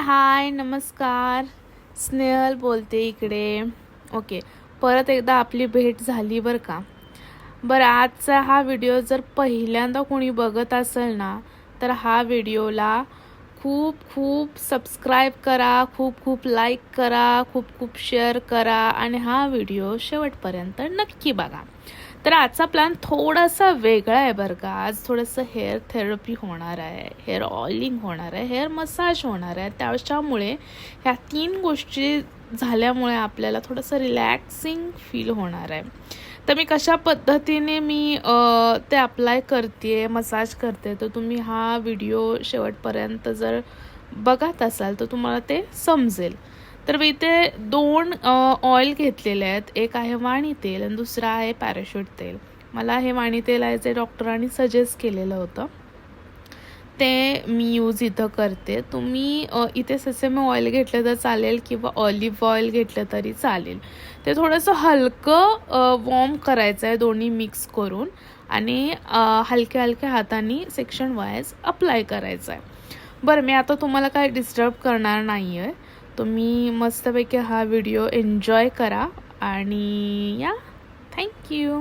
हाय नमस्कार, स्नेहल बोलते इकडे. ओके, परत एकदा आपली भेट झाली बरं का. बरं, आजचा हा व्हिडिओ जर पहिल्यांदा कोणी बघत असेल ना, तर हा व्हिडिओला खूप खूप सबस्क्राईब करा, खूप खूप लाईक करा, खूप खूप शेअर करा आणि हा व्हिडिओ शेवटपर्यंत नक्की बघा. तर आजचा प्लॅन थोडासा वेगळा आहे बरं का. आज थोडंसं हेअर थेरपी होणार आहे, हेअर ऑइलिंग होणार आहे, हेअर मसाज होणार आहे. त्याच्यामुळे ह्या 3 गोष्टी झाल्यामुळे आपल्याला थोडंसं रिलॅक्सिंग फील होणार आहे. तर मी कशा पद्धतीने ते अप्लाय करते, मसाज करते, तर तुम्ही हा व्हिडिओ शेवटपर्यंत जर बघत असाल तर तुम्हाला ते समजेल. तर मी इथे 2 ऑइल घेतलेले आहेत. एक आहे वाणी तेल आणि दुसरं आहे पॅराशूट तेल. मला हे वाणी तेल आहे जे डॉक्टरांनी सजेस्ट केलेलं होतं, ते मी यूज इथं करते. तुम्ही इथे सेसमी ऑइल घेतलं तर चालेल किंवा ऑलिव्ह ऑइल घेतलं तरी चालेल. ते थोडंसं हलकं वॉर्म करायचं आहे दोन्ही मिक्स करून आणि हलक्या हलक्या हाताने सेक्शन वाईज अप्लाय करायचं आहे. बरं, मी आता तुम्हाला काय डिस्टर्ब करणार नाही आहे. तुम्ही मस्तपैकी हा व्हिडिओ एन्जॉय करा आणि या, थँक्यू.